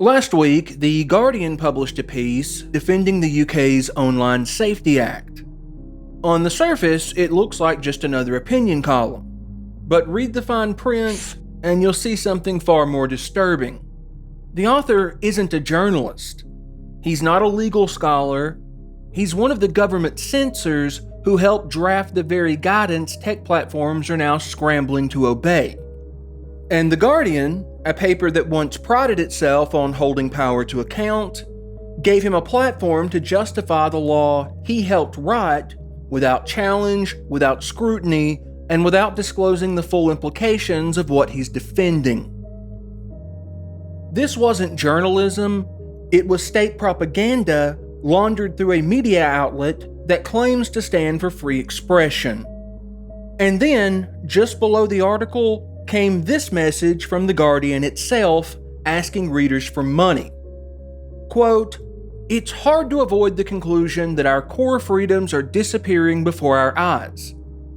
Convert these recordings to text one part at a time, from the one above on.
Last week, The Guardian published a piece defending the UK's Online Safety Act. On the surface, it looks like just another opinion column, but read the fine print and you'll see something far more disturbing. The author isn't a journalist. He's not a legal scholar. He's one of the government censors who helped draft the very guidance tech platforms are now scrambling to obey. And The Guardian, a paper that once prided itself on holding power to account, gave him a platform to justify the law he helped write without challenge, without scrutiny, and without disclosing the full implications of what he's defending. This wasn't journalism, it was state propaganda laundered through a media outlet that claims to stand for free expression. And then, just below the article, came this message from The Guardian itself asking readers for money. Quote, "It's hard to avoid the conclusion that our core freedoms are disappearing before our eyes.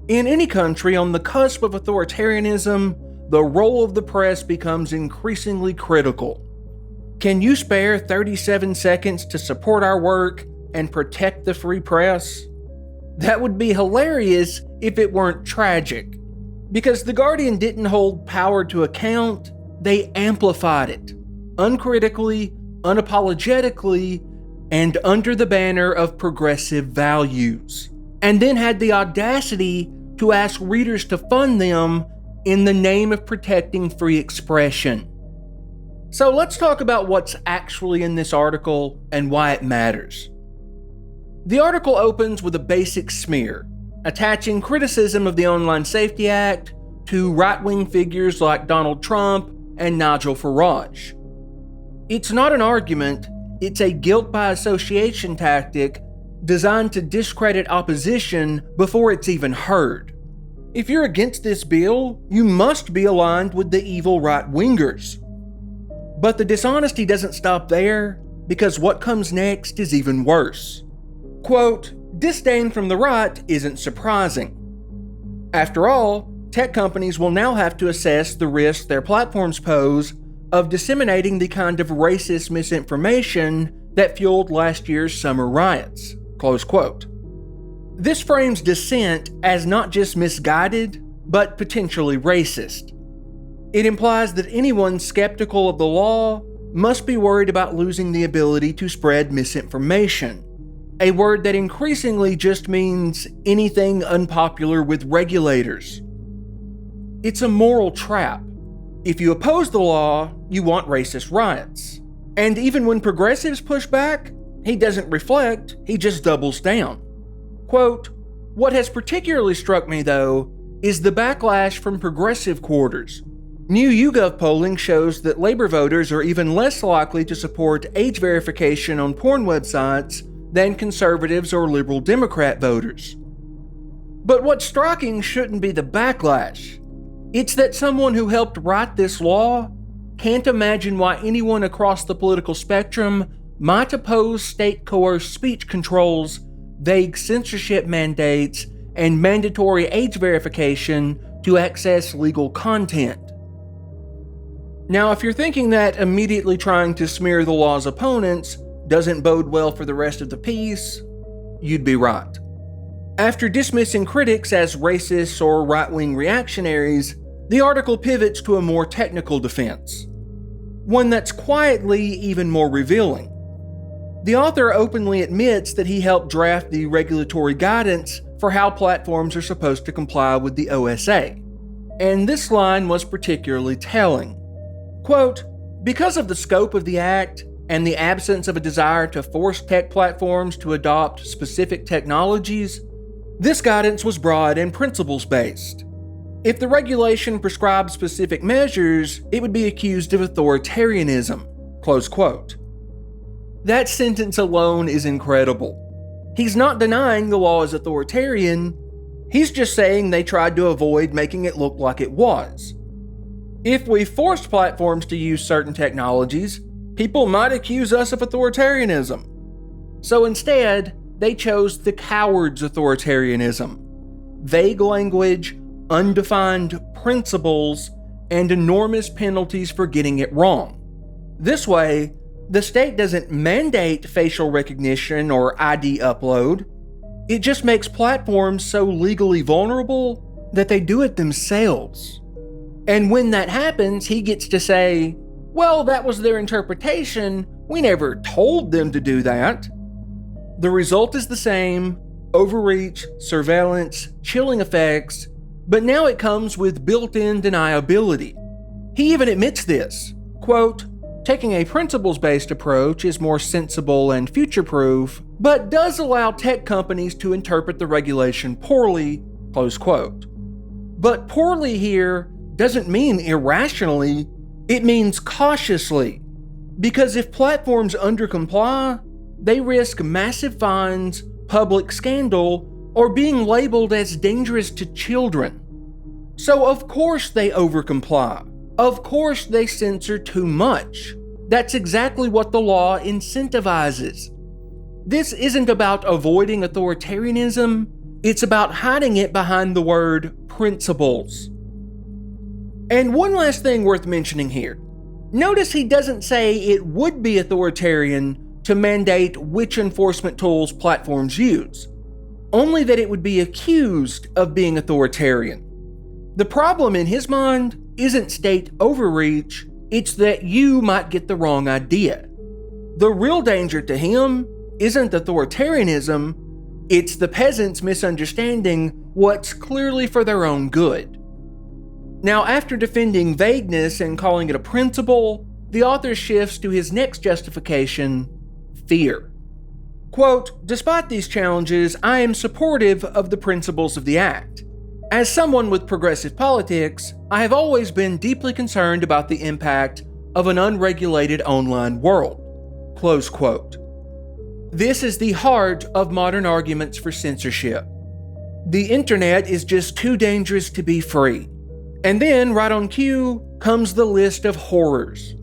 In any country on the cusp of authoritarianism, the role of the press becomes increasingly critical. Can you spare 37 seconds to support our work and protect the free press?" That would be hilarious if it weren't tragic. Because The Guardian didn't hold power to account, they amplified it, uncritically, unapologetically, and under the banner of progressive values, and then had the audacity to ask readers to fund them in the name of protecting free expression. So let's talk about what's actually in this article and why it matters. The article opens with a basic smear, attaching criticism of the Online Safety Act to right-wing figures like Donald Trump and Nigel Farage. It's not an argument, it's a guilt by association tactic designed to discredit opposition before it's even heard. If you're against this bill, you must be aligned with the evil right-wingers. But the dishonesty doesn't stop there, because what comes next is even worse. Quote, "Disdain from the right isn't surprising. After all, tech companies will now have to assess the risks their platforms pose of disseminating the kind of racist misinformation that fueled last year's summer riots." Close quote. This frames dissent as not just misguided, but potentially racist. It implies that anyone skeptical of the law must be worried about losing the ability to spread misinformation. A word that increasingly just means anything unpopular with regulators. It's a moral trap. If you oppose the law, you want racist riots. And even when progressives push back, he doesn't reflect, he just doubles down. Quote, "What has particularly struck me, though, is the backlash from progressive quarters. New YouGov polling shows that Labor voters are even less likely to support age verification on porn websites than conservatives or liberal Democrat voters." But what's striking shouldn't be the backlash. It's that someone who helped write this law can't imagine why anyone across the political spectrum might oppose state-coerced speech controls, vague censorship mandates, and mandatory age verification to access legal content. Now, if you're thinking that immediately trying to smear the law's opponents doesn't bode well for the rest of the piece, you'd be right. After dismissing critics as racists or right-wing reactionaries, the article pivots to a more technical defense, one that's quietly even more revealing. The author openly admits that he helped draft the regulatory guidance for how platforms are supposed to comply with the OSA, and this line was particularly telling. Quote, "Because of the scope of the act, and the absence of a desire to force tech platforms to adopt specific technologies, this guidance was broad and principles-based. If the regulation prescribed specific measures, it would be accused of authoritarianism." Close quote. That sentence alone is incredible. He's not denying the law is authoritarian, he's just saying they tried to avoid making it look like it was. If we forced platforms to use certain technologies, people might accuse us of authoritarianism. So instead, they chose the coward's authoritarianism. Vague language, undefined principles, and enormous penalties for getting it wrong. This way, the state doesn't mandate facial recognition or ID upload. It just makes platforms so legally vulnerable that they do it themselves. And when that happens, he gets to say, well, that was their interpretation. We never told them to do that. The result is the same: overreach, surveillance, chilling effects, but now it comes with built-in deniability. He even admits this. Quote, taking a principles-based approach is more sensible and future-proof, but does allow tech companies to interpret the regulation poorly, close quote. But poorly here doesn't mean irrationally, it means cautiously. Because if platforms undercomply, they risk massive fines, public scandal, or being labeled as dangerous to children. So of course they overcomply. Of course they censor too much. That's exactly what the law incentivizes. This isn't about avoiding authoritarianism, it's about hiding it behind the word principles. And one last thing worth mentioning here. Notice he doesn't say it would be authoritarian to mandate which enforcement tools platforms use, only that it would be accused of being authoritarian. The problem in his mind isn't state overreach, it's that you might get the wrong idea. The real danger to him isn't authoritarianism, it's the peasants misunderstanding what's clearly for their own good. Now, after defending vagueness and calling it a principle, the author shifts to his next justification: fear. Quote, despite these challenges, I am supportive of the principles of the Act. As someone with progressive politics, I have always been deeply concerned about the impact of an unregulated online world. Close quote. This is the heart of modern arguments for censorship. The internet is just too dangerous to be free. And then, right on cue, comes the list of horrors.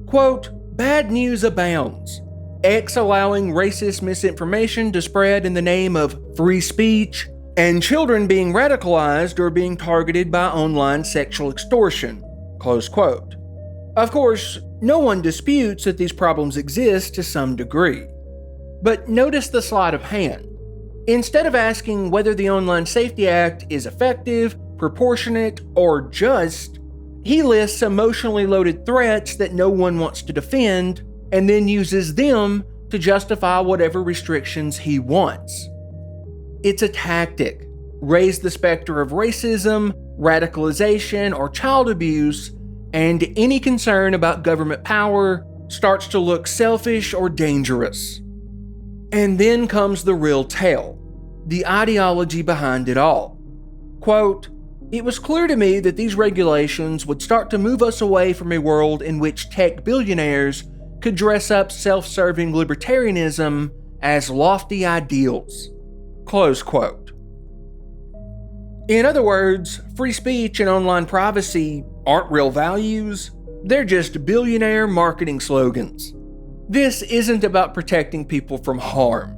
Quote, bad news abounds. X allowing racist misinformation to spread in the name of free speech, and children being radicalized or being targeted by online sexual extortion. Close quote. Of course, no one disputes that these problems exist to some degree. But notice the sleight of hand. Instead of asking whether the Online Safety Act is effective, proportionate, or just, he lists emotionally loaded threats that no one wants to defend, and then uses them to justify whatever restrictions he wants. It's a tactic. Raise the specter of racism, radicalization, or child abuse, and any concern about government power starts to look selfish or dangerous. And then comes the real tale, the ideology behind it all. Quote, it was clear to me that these regulations would start to move us away from a world in which tech billionaires could dress up self-serving libertarianism as lofty ideals. Close quote. In other words, free speech and online privacy aren't real values, they're just billionaire marketing slogans. This isn't about protecting people from harm.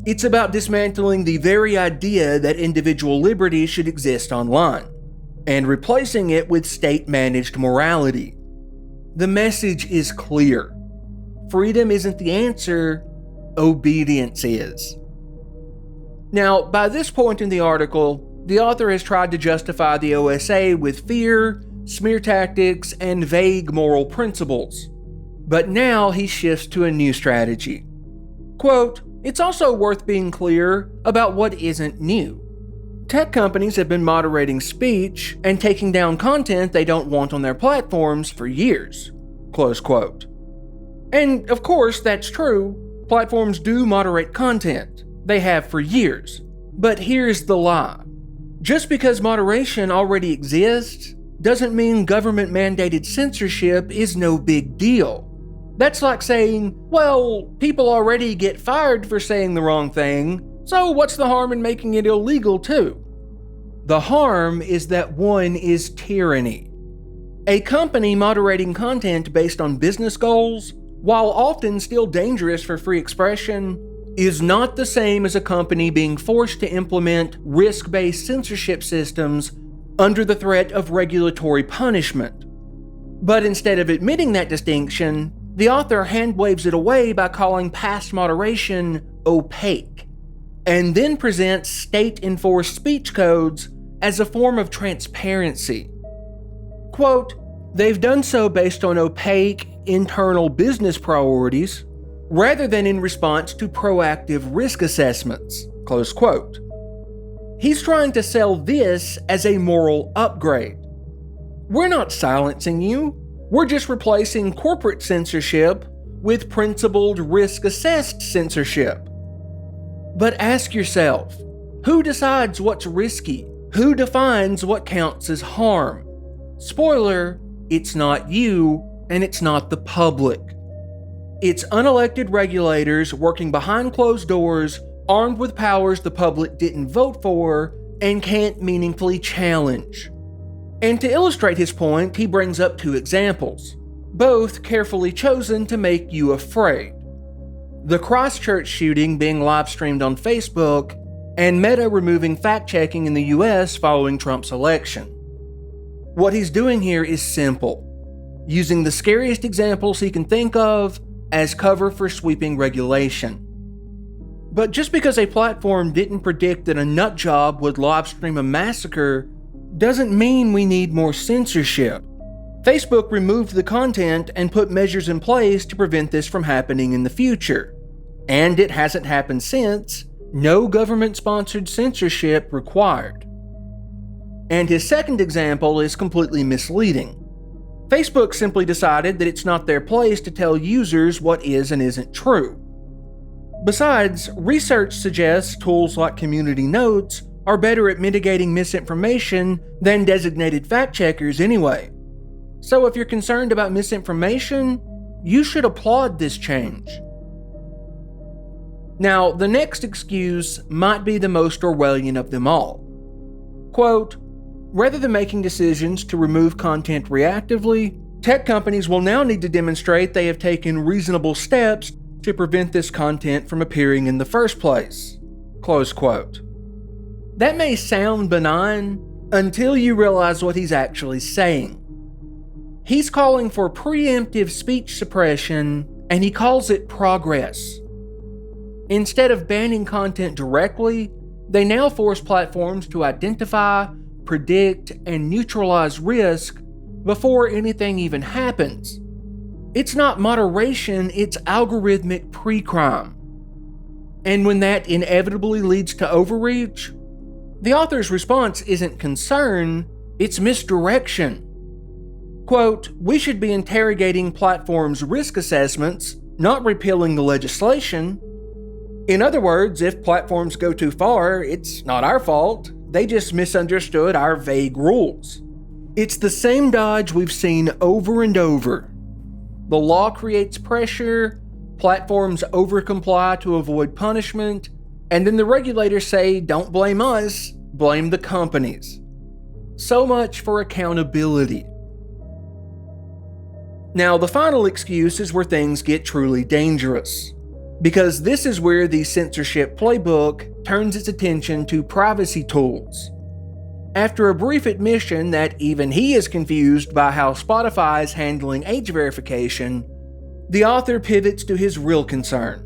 It's about dismantling the very idea that individual liberty should exist online, and replacing it with state-managed morality. The message is clear. Freedom isn't the answer, obedience is. Now, by this point in the article, the author has tried to justify the OSA with fear, smear tactics, and vague moral principles. But now he shifts to a new strategy. Quote, it's also worth being clear about what isn't new. Tech companies have been moderating speech and taking down content they don't want on their platforms for years. Close quote. And of course, that's true. Platforms do moderate content. They have for years. But here's the lie. Just because moderation already exists doesn't mean government-mandated censorship is no big deal. That's like saying, well, people already get fired for saying the wrong thing, so what's the harm in making it illegal too? The harm is that one is tyranny. A company moderating content based on business goals, while often still dangerous for free expression, is not the same as a company being forced to implement risk-based censorship systems under the threat of regulatory punishment. But instead of admitting that distinction, the author hand waves it away by calling past moderation opaque, and then presents state-enforced speech codes as a form of transparency. Quote, "They've done so based on opaque, internal business priorities, rather than in response to proactive risk assessments." Close quote. He's trying to sell this as a moral upgrade. We're not silencing you. We're just replacing corporate censorship with principled, risk-assessed censorship. But ask yourself, who decides what's risky? Who defines what counts as harm? Spoiler, it's not you, and it's not the public. It's unelected regulators working behind closed doors, armed with powers the public didn't vote for and can't meaningfully challenge. And to illustrate his point, he brings up two examples, both carefully chosen to make you afraid. The Christchurch shooting being live-streamed on Facebook, and Meta removing fact-checking in the US following Trump's election. What he's doing here is simple, using the scariest examples he can think of as cover for sweeping regulation. But just because a platform didn't predict that a nutjob would live-stream a massacre doesn't mean we need more censorship. Facebook removed the content and put measures in place to prevent this from happening in the future. And it hasn't happened since. No government-sponsored censorship required. And his second example is completely misleading. Facebook simply decided that it's not their place to tell users what is and isn't true. Besides, research suggests tools like community notes are better at mitigating misinformation than designated fact-checkers anyway. So if you're concerned about misinformation, you should applaud this change. Now, the next excuse might be the most Orwellian of them all. Quote, "Rather than making decisions to remove content reactively, tech companies will now need to demonstrate they have taken reasonable steps to prevent this content from appearing in the first place." Close quote. That may sound benign until you realize what he's actually saying. He's calling for preemptive speech suppression, and he calls it progress. Instead of banning content directly, they now force platforms to identify, predict, and neutralize risk before anything even happens. It's not moderation, it's algorithmic pre-crime. And when that inevitably leads to overreach, the author's response isn't concern, it's misdirection. Quote, "We should be interrogating platforms' risk assessments, not repealing the legislation. In other words, if platforms go too far, it's not our fault. They just misunderstood our vague rules." It's the same dodge we've seen over and over. The law creates pressure, platforms overcomply to avoid punishment, and then the regulators say, "Don't blame us, blame the companies." So much for accountability. Now, the final excuse is where things get truly dangerous, because this is where the censorship playbook turns its attention to privacy tools. After a brief admission that even he is confused by how Spotify is handling age verification, the author pivots to his real concern.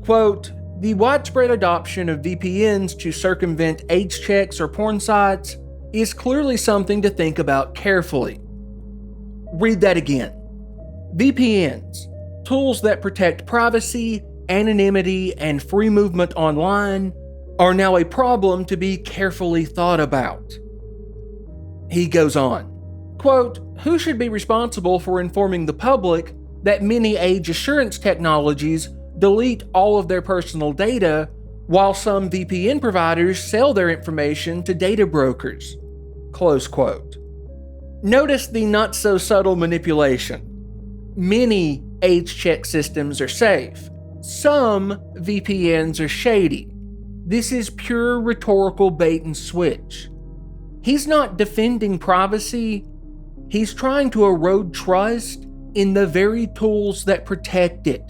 Quote, "The widespread adoption of VPNs to circumvent age checks or porn sites is clearly something to think about carefully." Read that again. VPNs, tools that protect privacy, anonymity, and free movement online, are now a problem to be carefully thought about. He goes on, quote, "Who should be responsible for informing the public that many age assurance technologies delete all of their personal data, while some VPN providers sell their information to data brokers?" Close quote. Notice the not-so-subtle manipulation. Many age check systems are safe. Some VPNs are shady. This is pure rhetorical bait and switch. He's not defending privacy. He's trying to erode trust in the very tools that protect it.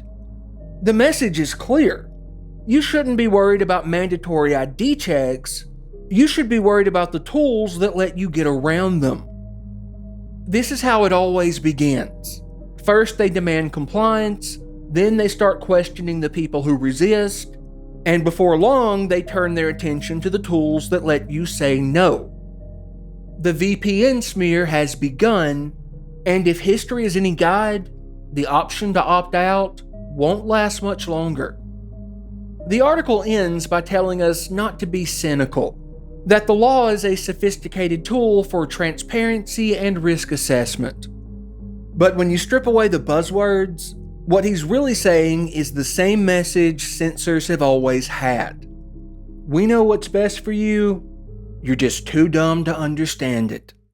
The message is clear. You shouldn't be worried about mandatory ID checks. You should be worried about the tools that let you get around them. This is how it always begins. First, they demand compliance, then they start questioning the people who resist, and before long, they turn their attention to the tools that let you say no. The VPN smear has begun, and if history is any guide, the option to opt out won't last much longer. The article ends by telling us not to be cynical, that the law is a sophisticated tool for transparency and risk assessment. But when you strip away the buzzwords, what he's really saying is the same message censors have always had. We know what's best for you, you're just too dumb to understand it.